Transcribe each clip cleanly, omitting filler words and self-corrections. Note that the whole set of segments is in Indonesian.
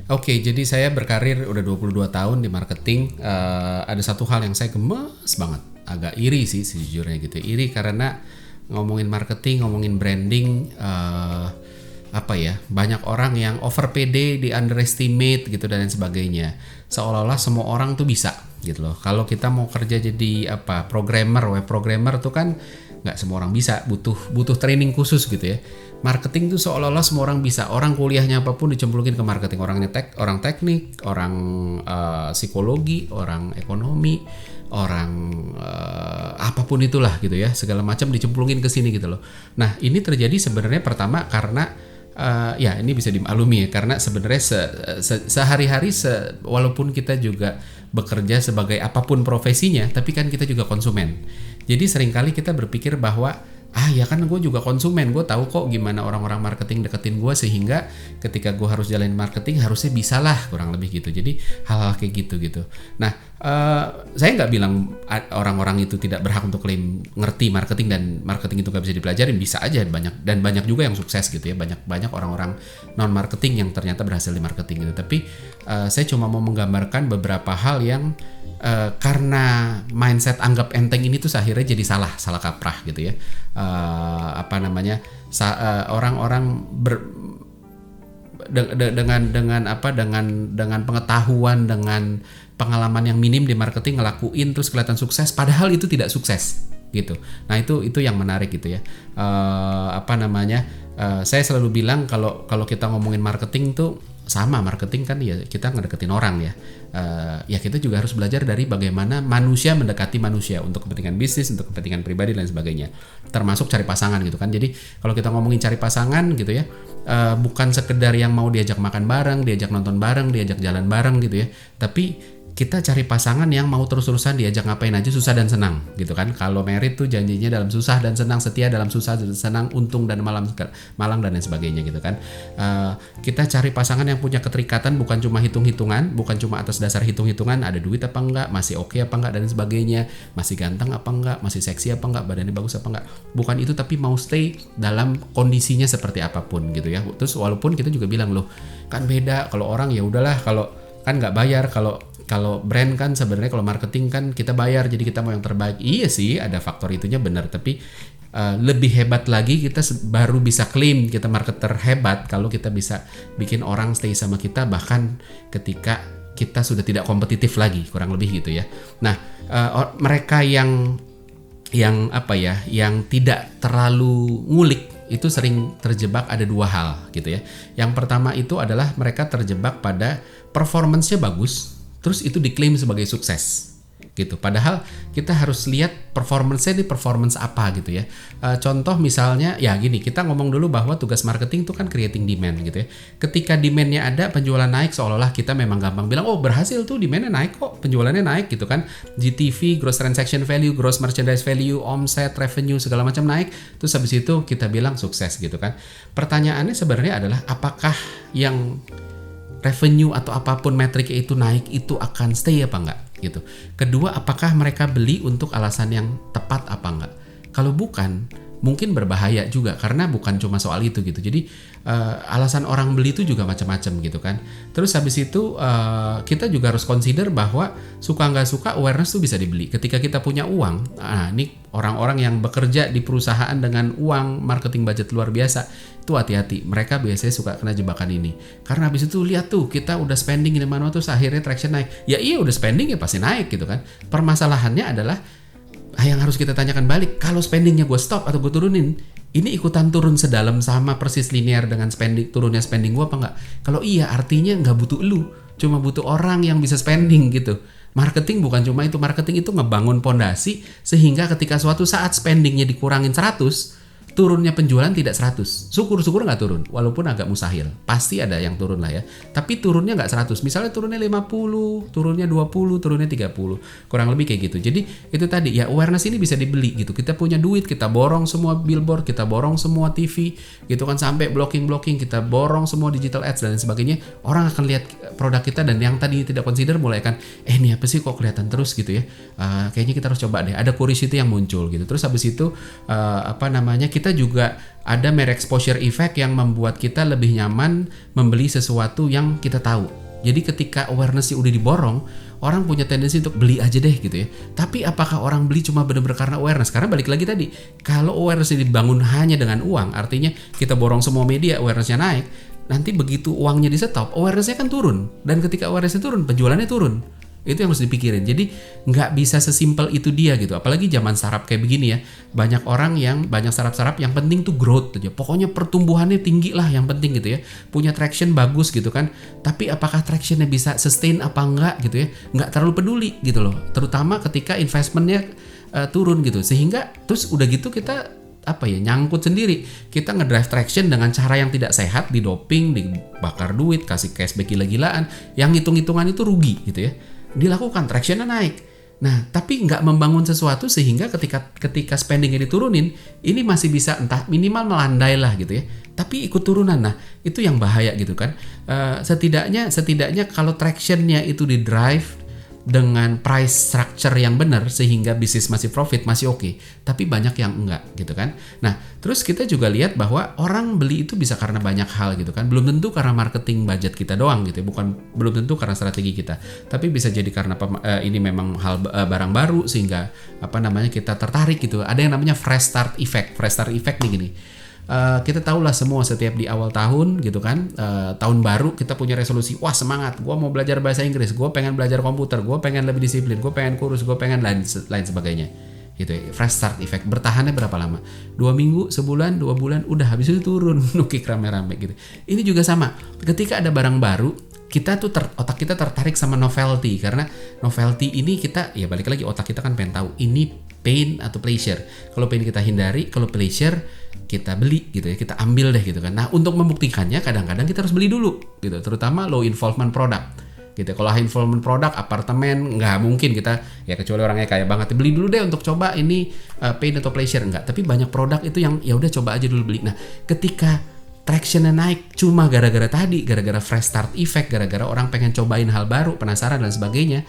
Oke, jadi saya berkarir udah 22 tahun di marketing. Ada satu hal yang saya gemes banget, agak iri sih sejujurnya gitu. Iri karena ngomongin marketing, ngomongin branding, banyak orang yang over PD, di underestimate gitu dan lain sebagainya. Seolah-olah semua orang tuh bisa gitu loh. Kalau kita mau kerja jadi programmer, web programmer tuh kan nggak semua orang bisa, butuh training khusus gitu ya. Marketing tuh seolah-olah semua orang bisa. Orang kuliahnya apapun dicemplungin ke marketing. Orang teknik, orang psikologi, orang ekonomi, orang apapun itulah gitu ya. Segala macam dicemplungin ke sini gitu loh. Nah, ini terjadi sebenarnya pertama karena ini bisa dimaklumi ya, karena sebenarnya sehari-hari walaupun kita juga bekerja sebagai apapun profesinya, tapi kan kita juga konsumen. Jadi seringkali kita berpikir bahwa ya kan gue juga konsumen, gue tahu kok gimana orang-orang marketing deketin gue, sehingga ketika gue harus jalanin marketing harusnya bisa lah, kurang lebih gitu. Jadi hal-hal kayak gitu. Nah, saya nggak bilang orang-orang itu tidak berhak untuk klaim ngerti marketing dan marketing itu nggak bisa dipelajarin, bisa aja, banyak juga yang sukses gitu ya, banyak orang-orang non marketing yang ternyata berhasil di marketing gitu. Tapi saya cuma mau menggambarkan beberapa hal yang karena mindset anggap enteng ini tuh akhirnya jadi salah kaprah gitu ya. Orang-orang dengan pengetahuan, dengan pengalaman yang minim di marketing ngelakuin terus kelihatan sukses, padahal itu tidak sukses gitu. Nah, itu yang menarik gitu ya. Saya selalu bilang kalau kita ngomongin marketing tuh sama, marketing kan ya kita ngedeketin orang ya. Ya kita juga harus belajar dari bagaimana manusia mendekati manusia untuk kepentingan bisnis, untuk kepentingan pribadi dan sebagainya. Termasuk cari pasangan gitu kan. Jadi kalau kita ngomongin cari pasangan gitu ya, bukan sekedar yang mau diajak makan bareng, diajak nonton bareng, diajak jalan bareng gitu ya. Tapi kita cari pasangan yang mau terus-terusan diajak ngapain aja, susah dan senang gitu kan. Kalau merit tuh janjinya dalam susah dan senang, setia dalam susah dan senang, untung dan malang dan lain sebagainya gitu kan. Kita cari pasangan yang punya keterikatan, bukan cuma hitung-hitungan, bukan cuma atas dasar hitung-hitungan, ada duit apa enggak, masih oke apa enggak dan sebagainya, masih ganteng apa enggak, masih seksi apa enggak, badannya bagus apa enggak. Bukan itu, tapi mau stay dalam kondisinya seperti apapun gitu ya. Terus walaupun kita juga bilang loh, kan beda kalau orang ya udahlah, kalau kan nggak bayar, kalau brand kan sebenarnya, kalau marketing kan kita bayar, jadi kita mau yang terbaik. Iya sih, ada faktor itunya benar, tapi lebih hebat lagi kita baru bisa klaim kita marketer hebat kalau kita bisa bikin orang stay sama kita bahkan ketika kita sudah tidak kompetitif lagi, kurang lebih gitu ya. Nah, mereka yang tidak terlalu ngulik itu sering terjebak ada dua hal gitu ya. Yang pertama itu adalah mereka terjebak pada performance-nya bagus, terus itu diklaim sebagai sukses gitu. Padahal kita harus lihat performance-nya ini performance apa gitu ya. Contoh misalnya ya gini, kita ngomong dulu bahwa tugas marketing itu kan creating demand gitu ya. Ketika demand-nya ada, penjualan naik, seolah-olah kita memang gampang bilang oh berhasil tuh, demand-nya naik kok, penjualannya naik gitu kan. GTV, gross transaction value, gross merchandise value, omset, revenue segala macam naik. Terus habis itu kita bilang sukses gitu kan. Pertanyaannya sebenarnya adalah apakah yang revenue atau apapun metriknya itu naik itu akan stay apa enggak gitu. Kedua, apakah mereka beli untuk alasan yang tepat apa enggak? Kalau bukan, mungkin berbahaya juga karena bukan cuma soal itu gitu. Jadi alasan orang beli itu juga macam-macam gitu kan. Terus habis itu kita juga harus consider bahwa suka nggak suka awareness tuh bisa dibeli. Ketika kita punya uang, ini orang-orang yang bekerja di perusahaan dengan uang marketing budget luar biasa, itu hati-hati, mereka biasanya suka kena jebakan ini. Karena habis itu lihat tuh, kita udah spending di mana terus akhirnya traction naik. Ya iya, udah spending ya pasti naik gitu kan. Permasalahannya adalah yang harus kita tanyakan balik, kalau spendingnya gue stop atau gue turunin, ini ikutan turun sedalam sama persis linear dengan turunnya spending gue apa enggak? Kalau iya, artinya nggak butuh lu, cuma butuh orang yang bisa spending gitu. Marketing bukan cuma itu, marketing itu ngebangun pondasi sehingga ketika suatu saat spendingnya dikurangin 100, turunnya penjualan tidak 100. Syukur-syukur nggak turun, walaupun agak mustahil. Pasti ada yang turun lah ya. Tapi turunnya nggak 100. Misalnya turunnya 50, turunnya 20, turunnya 30. Kurang lebih kayak gitu. Jadi itu tadi ya, awareness ini bisa dibeli gitu. Kita punya duit, kita borong semua billboard, kita borong semua TV gitu kan, sampai blocking, kita borong semua digital ads dan sebagainya. Orang akan lihat produk kita dan yang tadi tidak consider mulai kan, ini apa sih kok kelihatan terus gitu ya. Kayaknya kita harus coba deh. Ada curiosity yang muncul gitu. Terus habis itu kita kita juga ada mere exposure effect yang membuat kita lebih nyaman membeli sesuatu yang kita tahu. Jadi ketika awareness-nya udah diborong, orang punya tendensi untuk beli aja deh gitu ya. Tapi apakah orang beli cuma benar-benar karena awareness? Karena balik lagi tadi, kalau awareness dibangun hanya dengan uang, artinya kita borong semua media, awareness-nya naik, nanti begitu uangnya di stop, awareness-nya kan turun. Dan ketika awareness-nya turun, penjualannya turun. Itu yang harus dipikirin. Jadi nggak bisa sesimpel itu dia gitu. Apalagi zaman startup kayak begini ya. Banyak startup yang penting tuh growth aja. Pokoknya pertumbuhannya tinggi lah yang penting gitu ya. Punya traction bagus gitu kan. Tapi apakah tractionnya bisa sustain apa enggak gitu ya. Nggak terlalu peduli gitu loh. Terutama ketika investmentnya turun gitu. Sehingga terus udah gitu kita nyangkut sendiri. Kita ngedrive traction dengan cara yang tidak sehat, didoping, dibakar duit, kasih cashback gila-gilaan. Yang hitung-hitungan itu rugi gitu ya. Dilakukan, tractionnya naik. Nah, tapi nggak membangun sesuatu sehingga ketika spendingnya diturunin, ini masih bisa entah minimal melandai lah gitu ya. Tapi ikut turunan, nah itu yang bahaya gitu kan. Setidaknya kalau tractionnya itu di drive dengan price structure yang benar sehingga bisnis masih profit, masih oke. Tapi banyak yang enggak gitu kan. Nah, terus kita juga lihat bahwa orang beli itu bisa karena banyak hal gitu kan. Belum tentu karena marketing budget kita doang gitu ya. Belum tentu karena strategi kita. Tapi bisa jadi karena ini memang barang baru sehingga kita tertarik gitu. Ada yang namanya fresh start effect. Fresh start effect nih gini. Kita tahulah semua setiap di awal tahun gitu kan, tahun baru kita punya resolusi, wah semangat, gue mau belajar bahasa Inggris, gue pengen belajar komputer, gue pengen lebih disiplin, gue pengen kurus, gue pengen lain sebagainya gitu ya. Fresh start effect bertahannya berapa lama? 2 minggu, sebulan, 2 bulan, udah habis itu turun, nukik rame-rame gitu. Ini juga sama, ketika ada barang baru kita tuh otak kita tertarik sama novelty, karena novelty ini kita ya balik lagi, otak kita kan pengen tahu ini pain atau pleasure. Kalau pain kita hindari, kalau pleasure kita beli gitu ya, kita ambil deh gitu kan. Nah, untuk membuktikannya kadang-kadang kita harus beli dulu gitu, terutama low involvement product gitu. Kalau high involvement product, apartemen, nggak mungkin kita ya, kecuali orangnya kaya banget, beli dulu deh untuk coba ini pain atau pleasure, enggak. Tapi banyak produk itu yang ya udah coba aja dulu beli. Nah, ketika tractionnya naik cuma gara-gara fresh start effect, gara-gara orang pengen cobain hal baru, penasaran dan sebagainya,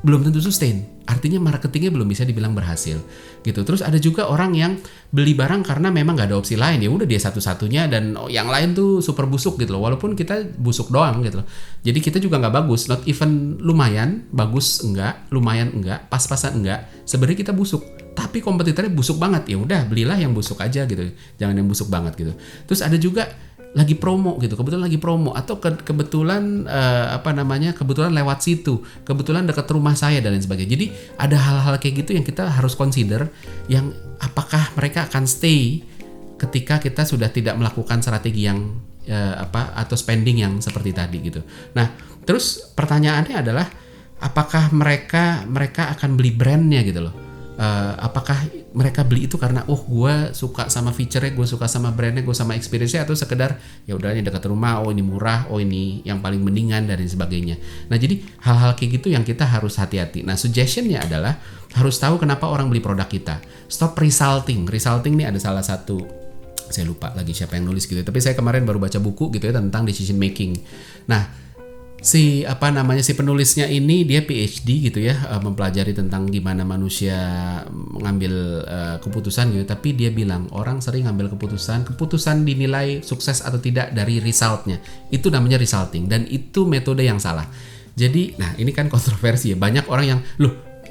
belum tentu sustain. Artinya marketingnya belum bisa dibilang berhasil gitu. Terus ada juga orang yang beli barang karena memang gak ada opsi lain, ya udah dia satu-satunya dan yang lain tuh super busuk gitu loh. Walaupun kita busuk doang gitu loh. Jadi kita juga nggak bagus, not even lumayan, bagus enggak, lumayan enggak, pas-pasan enggak. Sebenarnya kita busuk. Tapi kompetitornya busuk banget, ya udah belilah yang busuk aja gitu. Jangan yang busuk banget gitu. Terus ada juga lagi promo gitu, kebetulan lagi promo atau kebetulan kebetulan lewat situ, kebetulan dekat rumah saya dan lain sebagainya. Jadi ada hal-hal kayak gitu yang kita harus consider, yang apakah mereka akan stay ketika kita sudah tidak melakukan strategi yang atau spending yang seperti tadi gitu. Nah, terus pertanyaannya adalah apakah mereka akan beli brandnya gitu loh. Apakah mereka beli itu karena gue suka sama feature-nya, gue suka sama brandnya, gue sama experience-nya, atau sekedar ya udah ini dekat rumah, oh ini murah, oh ini yang paling mendingan dan sebagainya. Nah, jadi hal-hal kayak gitu yang kita harus hati-hati. Nah, suggestion-nya adalah harus tahu kenapa orang beli produk kita. Stop resulting. Resulting ini ada salah satu, saya lupa lagi siapa yang nulis gitu, tapi saya kemarin baru baca buku gitu ya tentang decision making. Nah, si penulisnya ini dia PhD gitu ya, mempelajari tentang gimana manusia mengambil keputusan gitu. Tapi dia bilang orang sering ngambil keputusan dinilai sukses atau tidak dari resultnya. Itu namanya resulting, dan itu metode yang salah. Jadi, nah ini kan kontroversi ya, banyak orang yang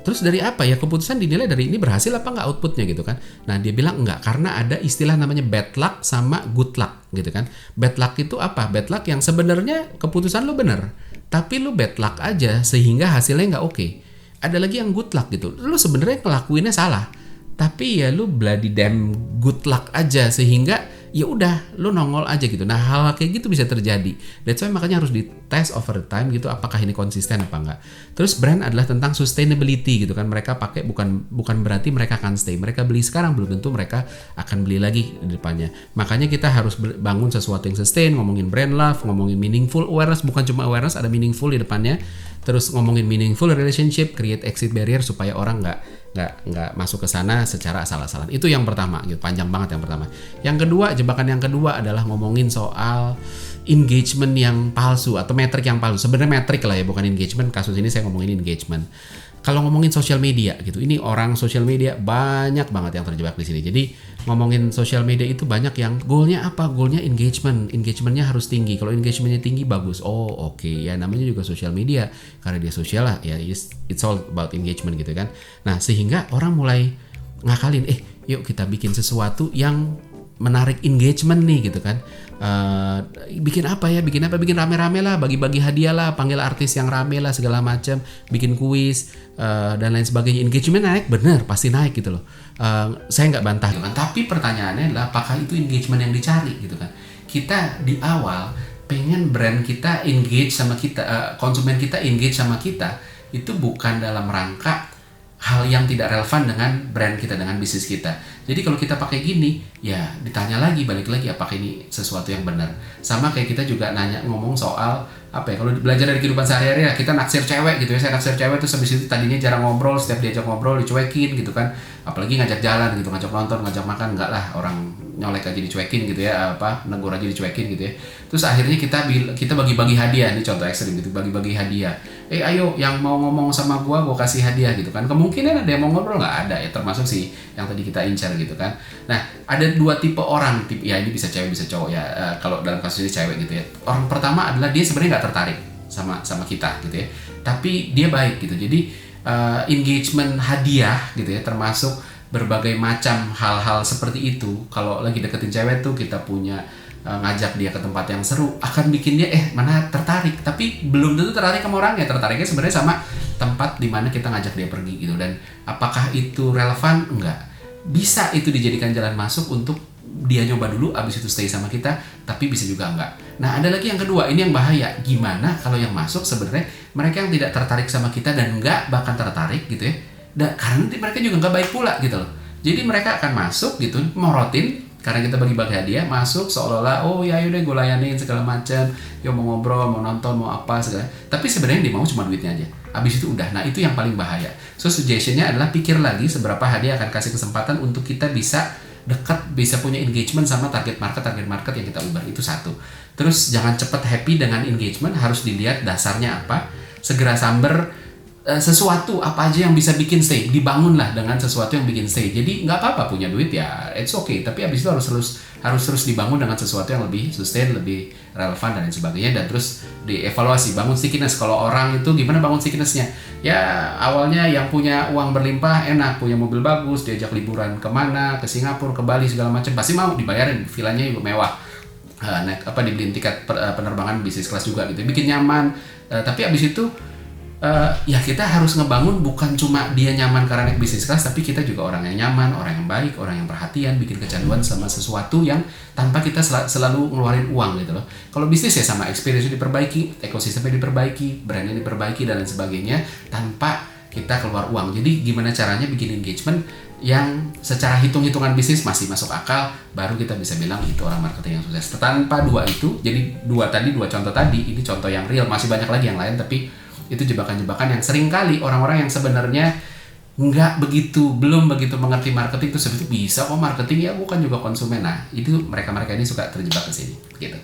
terus dari apa ya keputusan dinilai dari ini berhasil apa nggak outputnya gitu kan. Nah, dia bilang enggak, karena ada istilah namanya bad luck sama good luck gitu kan. Bad luck itu apa? Bad luck yang sebenarnya keputusan lo bener, tapi lo bad luck aja sehingga hasilnya nggak oke. Ada lagi yang good luck gitu, lo sebenarnya ngelakuinnya salah, tapi ya lo bloody damn good luck aja sehingga ya udah lo nongol aja gitu. Nah, hal kayak gitu bisa terjadi. That's why makanya harus dites over time gitu, apakah ini konsisten apa enggak. Terus brand adalah tentang sustainability gitu kan. Mereka pakai bukan berarti mereka akan stay. Mereka beli sekarang belum tentu mereka akan beli lagi di depannya. Makanya kita harus bangun sesuatu yang sustain, ngomongin brand love, ngomongin meaningful awareness, bukan cuma awareness, ada meaningful di depannya. Terus ngomongin meaningful relationship, create exit barrier supaya orang nggak masuk ke sana secara asal-asalan. Itu yang pertama gitu, panjang banget yang pertama. Yang kedua, jebakan yang kedua adalah ngomongin soal engagement yang palsu atau metrik yang palsu. Sebenarnya metrik lah ya, bukan engagement. Kasus ini saya ngomongin engagement. Kalau ngomongin sosial media gitu, ini orang sosial media banyak banget yang terjebak di sini. Jadi ngomongin sosial media itu banyak yang goalnya apa? Goalnya engagementnya harus tinggi. Kalau engagementnya tinggi bagus. Oh oke, ya namanya juga sosial media karena dia sosial lah. Ya it's all about engagement gitu kan. Nah sehingga orang mulai ngakalin, yuk kita bikin sesuatu yang menarik engagement nih gitu kan. Bikin apa ya? Bikin rame-rame lah, bagi-bagi hadiah lah, panggil artis yang rame lah segala macam, bikin kuis dan lain sebagainya. Engagement naik, bener pasti naik gitu loh. Saya nggak bantah gitu kan. Tapi pertanyaannya adalah apakah itu engagement yang dicari gitu kan? Kita di awal pengen brand kita engage sama kita, konsumen kita engage sama kita, itu bukan dalam rangka hal yang tidak relevan dengan brand kita, dengan bisnis kita. Jadi kalau kita pakai gini, ya ditanya lagi, balik lagi apakah ini sesuatu yang benar. Sama kayak kita juga ngomong soal apa ya, kalau belajar dari kehidupan sehari-hari ya, kita naksir cewek gitu ya. Saya naksir cewek terus habis itu tadinya jarang ngobrol, setiap diajak ngobrol dicuekin gitu kan. Apalagi ngajak jalan gitu, ngajak nonton, ngajak makan, enggak lah, orang nyolek aja dicuekin gitu ya, negur aja dicuekin gitu ya. Terus akhirnya kita bagi-bagi hadiah, ini contoh ekstrim gitu, bagi-bagi hadiah. Ayo yang mau ngomong sama gua kasih hadiah gitu kan. Kemungkinan ada yang mau ngobrol, nggak ada ya, termasuk sih yang tadi kita incar gitu kan. Nah ada dua tipe orang, ya ini bisa cewek bisa cowok ya. Kalau dalam kasus ini cewek gitu ya. Orang pertama adalah dia sebenarnya nggak tertarik sama kita gitu ya, tapi dia baik gitu. Jadi engagement hadiah gitu ya, termasuk berbagai macam hal-hal seperti itu. Kalau lagi deketin cewek tuh kita punya ngajak dia ke tempat yang seru, akan bikin dia mana tertarik, tapi belum tentu tertarik sama orangnya, tertariknya sebenarnya sama tempat di mana kita ngajak dia pergi gitu. Dan apakah itu relevan? Enggak. Bisa itu dijadikan jalan masuk untuk dia nyoba dulu, abis itu stay sama kita, tapi bisa juga enggak. Nah ada lagi yang kedua, ini yang bahaya. Gimana kalau yang masuk sebenarnya mereka yang tidak tertarik sama kita dan enggak bahkan tertarik gitu ya, karena nanti mereka juga enggak baik pula gitu loh. Jadi mereka akan masuk gitu, morotin karena kita bagi-bagi hadiah, masuk seolah-olah ya yaudah gue layanin segala macam, mau ngobrol, mau nonton, mau apa segala. Tapi sebenarnya dia mau cuma duitnya aja. Abis itu udah. Nah itu yang paling bahaya. So suggestionnya adalah pikir lagi seberapa hadiah akan kasih kesempatan untuk kita bisa dekat, bisa punya engagement sama target market yang kita ubah. Itu satu. Terus jangan cepat happy dengan engagement, harus dilihat dasarnya apa. Segera samber sesuatu apa aja yang bisa bikin stay, dibangunlah dengan sesuatu yang bikin stay. Jadi nggak apa-apa punya duit ya, it's okay, tapi abis itu harus terus dibangun dengan sesuatu yang lebih sustain, lebih relevan dan lain sebagainya. Dan terus dievaluasi, bangun stickiness. Kalau orang itu gimana bangun stickinessnya? Ya awalnya yang punya uang berlimpah, enak, punya mobil bagus, diajak liburan kemana, ke Singapura, ke Bali segala macam, pasti mau dibayarin, villanya juga mewah, dibeliin tiket penerbangan bisnis kelas juga gitu, bikin nyaman. Tapi abis itu ya kita harus ngebangun bukan cuma dia nyaman karena naik bisnis kelas, tapi kita juga orang yang nyaman, orang yang baik, orang yang perhatian, bikin kecanduan sama sesuatu yang tanpa kita selalu ngeluarin uang gitu loh. Kalau bisnis ya sama, experience diperbaiki, ekosistemnya diperbaiki, brandnya diperbaiki dan lain sebagainya tanpa kita keluar uang. Jadi gimana caranya bikin engagement yang secara hitung-hitungan bisnis masih masuk akal, baru kita bisa bilang itu orang marketing yang sukses. Tanpa dua itu, jadi dua contoh tadi, ini contoh yang real, masih banyak lagi yang lain, tapi itu jebakan-jebakan yang sering kali orang-orang yang sebenarnya belum begitu mengerti marketing itu bisa kok marketing, ya bukan juga konsumen. Nah itu mereka ini suka terjebak ke sini gitu.